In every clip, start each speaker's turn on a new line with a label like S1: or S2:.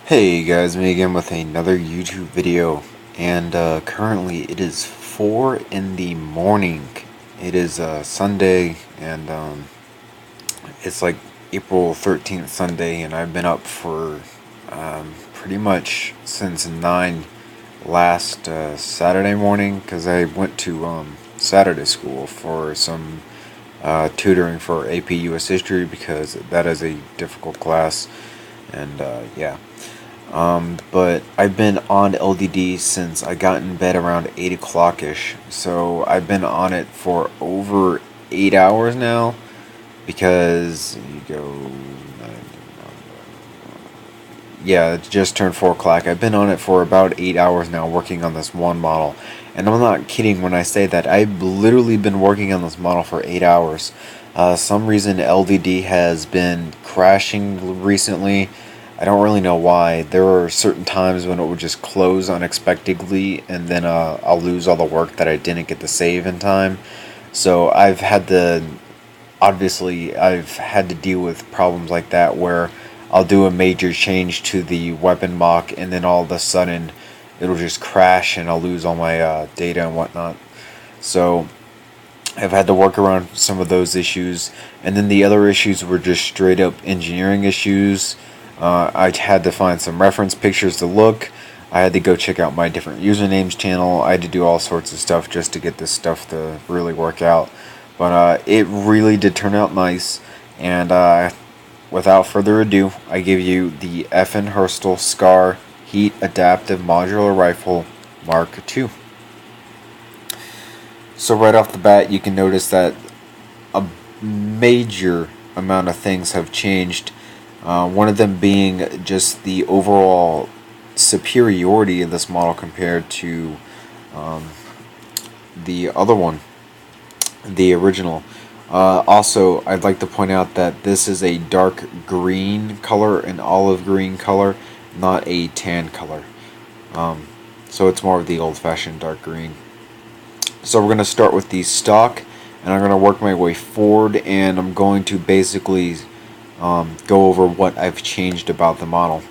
S1: Hey guys, me again with another YouTube video, and currently it is 4 in the morning. It is Sunday, and it's like April 13th Sunday, and I've been up for pretty much since 9 last Saturday morning, because I went to Saturday school for some tutoring for AP US History, because that is a difficult class, and yeah. But I've been on LDD since I got in bed around 8 o'clock ish. So I've been on it for over 8 hours now. Because you go. Yeah, it just turned 4 o'clock. I've been on it for about 8 hours now working on this one model. And I'm not kidding when I say that. I've literally been working on this model for 8 hours. Some reason LDD has been crashing recently. I don't really know why. There are certain times when it would just close unexpectedly, and then I'll lose all the work that I didn't get to save in time. So I've had to deal with problems like that where I'll do a major change to the weapon MOC, and then all of a sudden it'll just crash and I'll lose all my data and whatnot. So I've had to work around some of those issues, and then the other issues were just straight up engineering issues. I had to find some reference pictures to look. I had to go check out my different usernames channel. I had to do all sorts of stuff just to get this stuff to really work out. But it really did turn out nice. And without further ado, I give you the FNH Scar Heat Adaptive Modular Rifle Mark II. So right off the bat, you can notice that a major amount of things have changed. One of them being just the overall superiority of this model compared to the other one, the original. Also, I'd like to point out that this is a dark green color, an olive green color, not a tan color. So it's more of the old-fashioned dark green. So we're going to start with the stock, and I'm going to work my way forward, and I'm going to basically go over what I've changed about the model.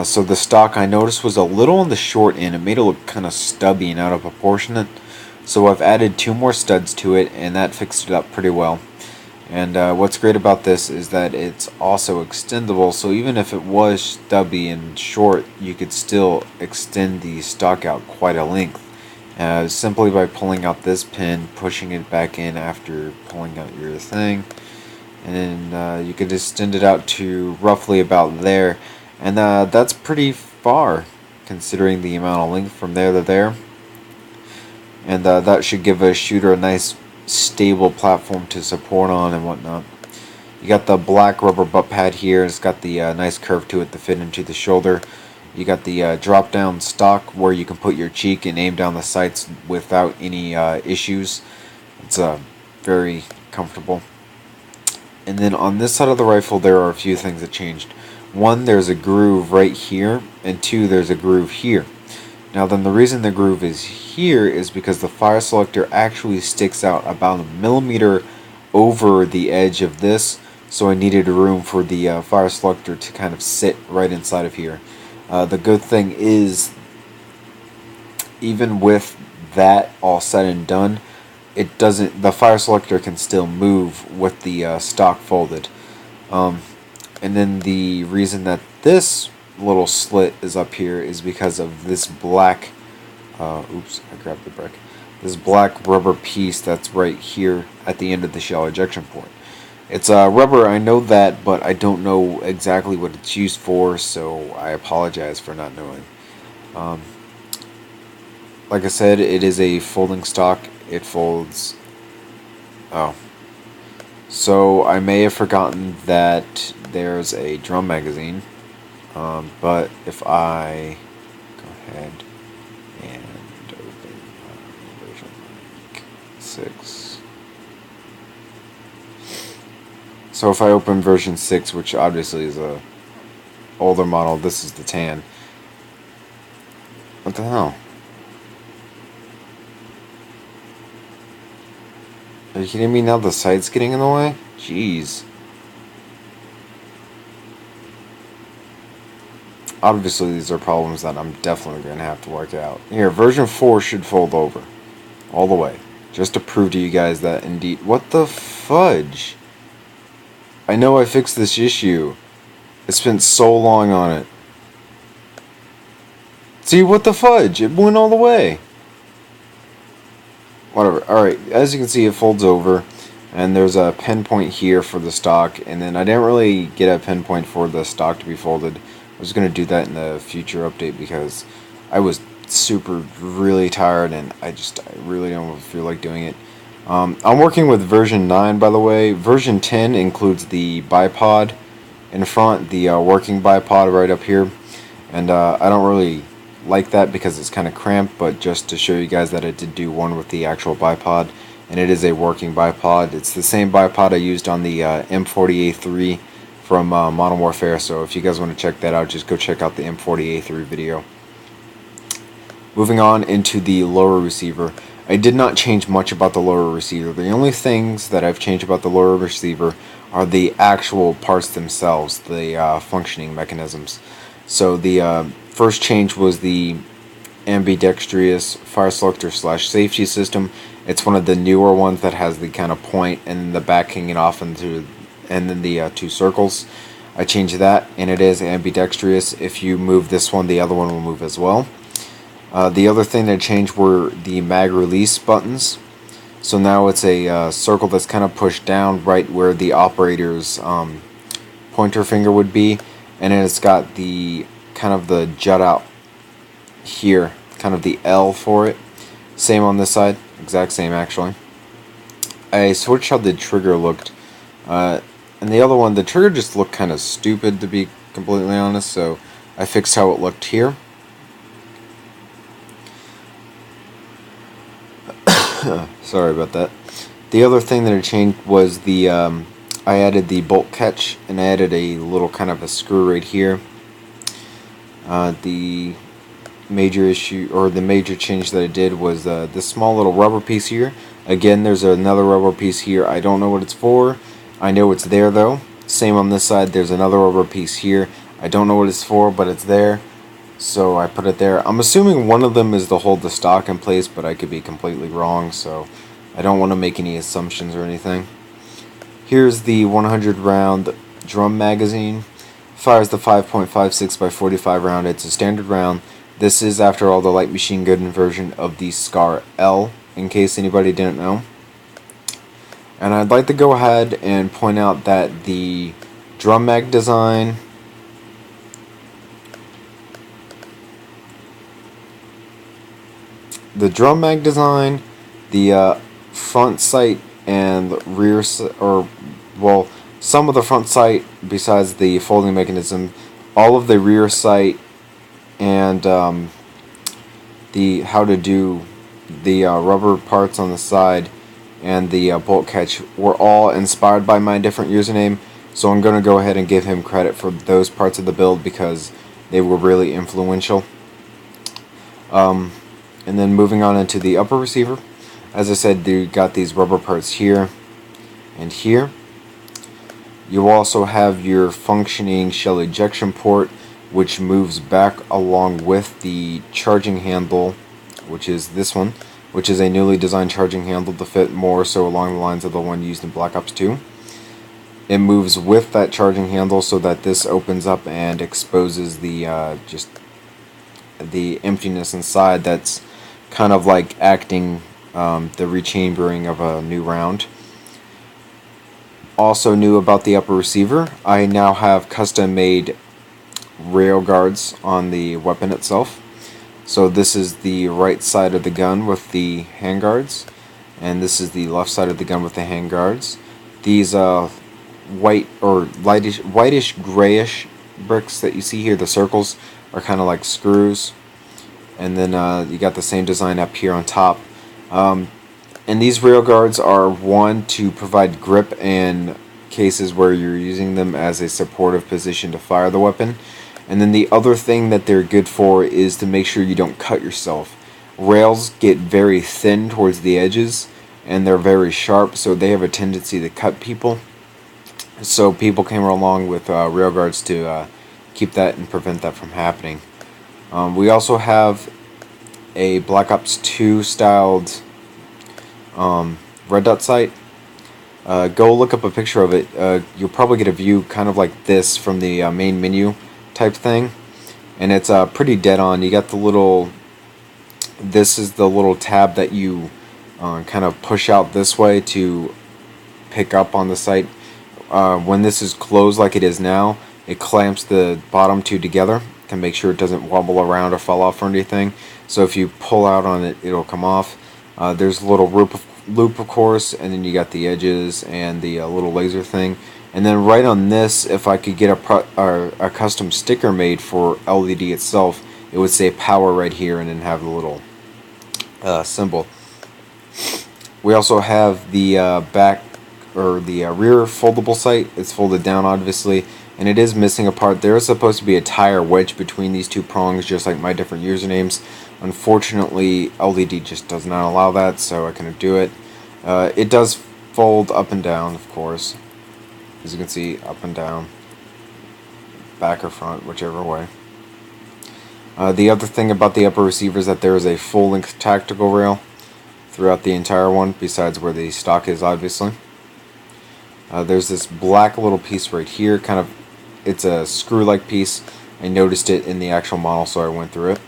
S1: So the stock I noticed was a little on the short end. It made it look kind of stubby and out of proportionate. So I've added 2 more studs to it, and that fixed it up pretty well. And what's great about this is that it's also extendable, so even if it was stubby and short, you could still extend the stock out quite a length. Simply by pulling out this pin, pushing it back in after pulling out your thing, and then you could extend it out to roughly about there, and that's pretty far considering the amount of length from there to there. And that should give a shooter a nice stable platform to support on and whatnot. You got the black rubber butt pad here. It's got the nice curve to it to fit into the shoulder. You got the drop down stock where you can put your cheek and aim down the sights without any issues. It's very comfortable. And then on this side of the rifle, there are a few things that changed. 1, there's a groove right here, and 2, there's a groove here. Now then, the reason the groove is here is because the fire selector actually sticks out about 1 millimeter over the edge of this, so I needed a room for the fire selector to kind of sit right inside of here. The good thing is, even with that all said and done, the fire selector can still move with the stock folded. And then the reason that this little slit is up here is because of this black oops, I grabbed the brick. This black rubber piece that's right here at the end of the shell ejection port. It's rubber, I know that, but I don't know exactly what it's used for, so I apologize for not knowing. Like I said, it is a folding stock. It folds. Oh. So I may have forgotten that there's a drum magazine. But if I go ahead and open version 6. So if I open version 6, which obviously is a older model, this is the tan. What the hell? Are you kidding me now? The sight's getting in the way? Jeez. Obviously, these are problems that I'm definitely going to have to work out. Here, version 4 should fold over. All the way. Just to prove to you guys that indeed... What the fudge? I know I fixed this issue. I spent so long on it. See, what the fudge? It went all the way. Whatever. Alright, as you can see, it folds over. And there's a pinpoint here for the stock. And then I didn't really get a pinpoint for the stock to be folded. I was going to do that in the future update because I was really tired and I really don't feel like doing it. I'm working with version 9, by the way. Version 10 includes the bipod in front, the working bipod right up here. And I don't really like that because it's kind of cramped, but just to show you guys that I did do one with the actual bipod, and it is a working bipod. It's the same bipod I used on the M40A3 from Modern Warfare, so if you guys want to check that out, just go check out the M40A3 video. Moving on into the lower receiver. I did not change much about the lower receiver. The only things that I've changed about the lower receiver are the actual parts themselves, the functioning mechanisms. So the first change was the ambidextrous fire selector / safety system. It's one of the newer ones that has the kind of point and the back hanging off into, and then the two circles. I changed that, and it is ambidextrous. If you move this one, the other one will move as well. The other thing that changed were the mag release buttons. So now it's a circle that's kind of pushed down right where the operator's pointer finger would be, and then it's got the kind of the jut out here, kind of the L for it. Same on this side, exact same actually. I switched how the trigger looked, and the other one, the trigger just looked kind of stupid, to be completely honest, so I fixed how it looked here. Sorry about that. The other thing that I changed was the I added the bolt catch, and I added a little kind of a screw right here. The major issue, or the major change that I did was this small little rubber piece here. Again, there's another rubber piece here. I don't know what it's for. I know it's there though. Same on this side, there's another rubber piece here. I don't know what it's for, but it's there. So I put it there. I'm assuming one of them is to hold the stock in place, but I could be completely wrong, so I don't want to make any assumptions or anything. Here's the 100 round drum magazine. Fires the 5.56 by 45 round. It's a standard round. This is, after all, the light machine gun version of the Scar-L, in case anybody didn't know. And I'd like to go ahead and point out that the drum mag design, the front sight and rear, or well, some of the front sight besides the folding mechanism, all of the rear sight, and the how to do the rubber parts on the side and the bolt catch were all inspired by my different username. So I'm going to go ahead and give him credit for those parts of the build because they were really influential. And then moving on into the upper receiver, as I said, you got these rubber parts here and here. You also have your functioning shell ejection port, which moves back along with the charging handle, which is this one, which is a newly designed charging handle to fit more so along the lines of the one used in Black Ops 2. It moves with that charging handle so that this opens up and exposes the just the emptiness inside that's kind of like acting the rechambering of a new round. Also new about the upper receiver, I now have custom made rail guards on the weapon itself. So this is the right side of the gun with the handguards, and this is the left side of the gun with the handguards. These white or whitish grayish bricks that you see here, the circles, are kind of like screws. And then you got the same design up here on top. And these rail guards are, one, to provide grip in cases where you're using them as a supportive position to fire the weapon. And then the other thing that they're good for is to make sure you don't cut yourself. Rails get very thin towards the edges, and they're very sharp, so they have a tendency to cut people. So people came along with rail guards to keep that and prevent that from happening. We also have a Black Ops 2 styled red dot sight. Go look up a picture of it. You'll probably get a view kind of like this from the main menu type thing, and it's pretty dead on. You got the little, this is the little tab that you kind of push out this way to pick up on the sight. When this is closed like it is now, it clamps the bottom two together to make sure it doesn't wobble around or fall off or anything. So if you pull out on it, it'll come off. There's a little loop of course, and then you got the edges and the little laser thing. And then right on this, if I could get a custom sticker made for LED itself, it would say power right here and then have the little symbol. We also have the back or the rear foldable sight. It's folded down obviously, and it is missing a part. There is supposed to be a tire wedged between these two prongs, just like my different usernames. Unfortunately, LED just does not allow that, so I couldn't do it. It does fold up and down, of course, as you can see, up and down, back or front, whichever way. The other thing about the upper receiver is that there is a full-length tactical rail throughout the entire one, besides where the stock is, obviously. There's this black little piece right here, kind of, it's a screw-like piece. I noticed it in the actual model, so I went through it.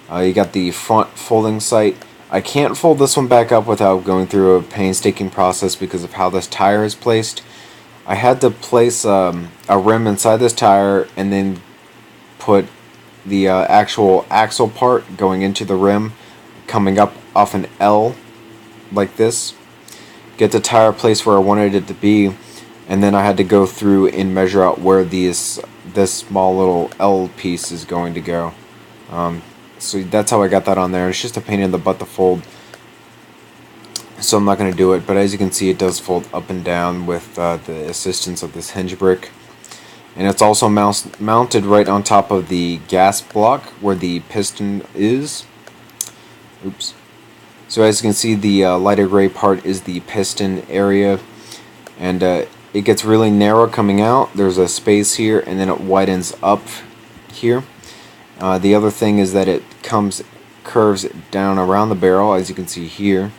S1: You got the front folding sight. I can't fold this one back up without going through a painstaking process because of how this tire is placed. I had to place a rim inside this tire and then put the actual axle part going into the rim, coming up off an L like this. Get the tire placed where I wanted it to be, and then I had to go through and measure out where this small little L piece is going to go. So that's how I got that on there. It's just a pain in the butt to fold, so I'm not going to do it. But as you can see, it does fold up and down with the assistance of this hinge brick. And it's also mounted right on top of the gas block where the piston is. Oops. So as you can see, the lighter gray part is the piston area, and it gets really narrow coming out. There's a space here, and then it widens up here. The other thing is that it curves down around the barrel, as you can see here.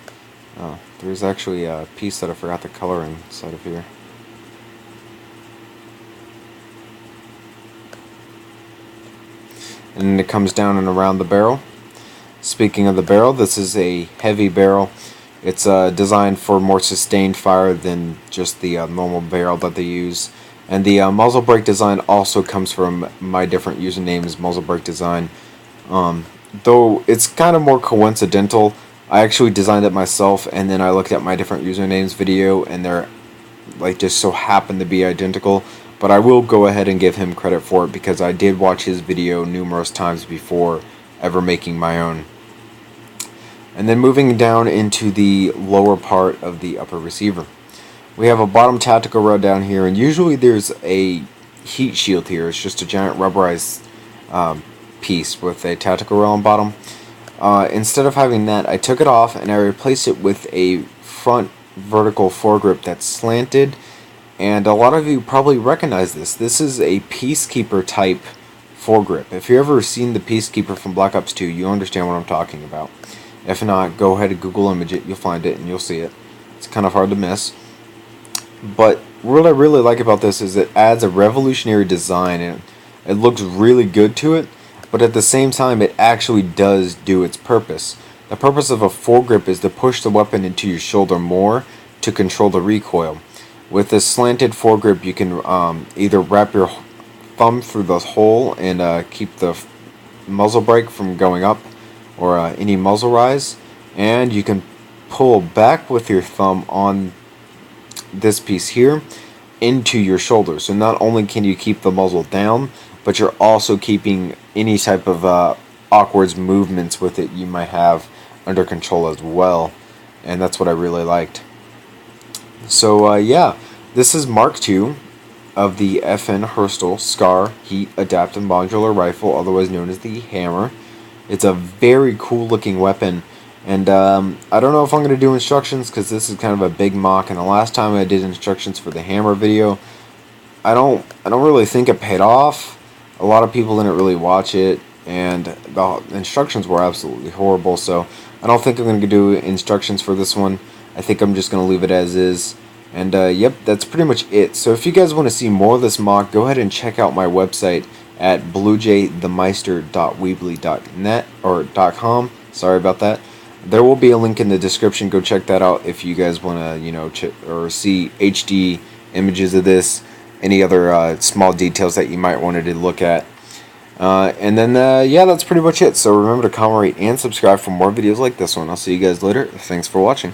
S1: There's actually a piece that I forgot the color inside of here. And then it comes down and around the barrel. Speaking of the barrel, this is a heavy barrel. It's designed for more sustained fire than just the normal barrel that they use. And the muzzle brake design also comes from my different usernames, muzzle brake design. Though it's kind of more coincidental, I actually designed it myself, and then I looked at my different usernames video, and they're like just so happen to be identical. But I will go ahead and give him credit for it because I did watch his video numerous times before ever making my own. And then moving down into the lower part of the upper receiver, we have a bottom tactical rail down here, and usually there's a heat shield here. It's just a giant rubberized piece with a tactical rail on bottom. Instead of having that, I took it off and I replaced it with a front vertical foregrip that's slanted. And a lot of you probably recognize this. This is a Peacekeeper type foregrip. If you've ever seen the Peacekeeper from Black Ops 2, you understand what I'm talking about. If not, go ahead and Google image it. You'll find it and you'll see it. It's kind of hard to miss. But what I really like about this is it adds a revolutionary design, and it looks really good to it. But at the same time, it actually does do its purpose. The purpose of a foregrip is to push the weapon into your shoulder more to control the recoil. With this slanted foregrip, you can either wrap your thumb through the hole and keep the muzzle brake from going up, or any muzzle rise, and you can pull back with your thumb on this piece here into your shoulder. So not only can you keep the muzzle down, but you're also keeping any type of awkward movements with it you might have under control as well, and that's what I really liked. So yeah, this is Mark II of the FN Scar Heat Adaptive Modular Rifle, otherwise known as the Hammer. It's a very cool looking weapon, and I don't know if I'm going to do instructions because this is kind of a big mock, and the last time I did instructions for the Hammer video, I don't really think it paid off. A lot of people didn't really watch it, and the instructions were absolutely horrible, so I don't think I'm going to do instructions for this one. I think I'm just going to leave it as is. And yep, that's pretty much it. So if you guys want to see more of this MOC, go ahead and check out my website at bluejaythemeister.weebly.net or .com. Sorry about that. There will be a link in the description. Go check that out if you guys want to, or see HD images of this, any other small details that you might wanted to look at. And then, yeah, that's pretty much it. So remember to comment, rate, and subscribe for more videos like this one. I'll see you guys later. Thanks for watching.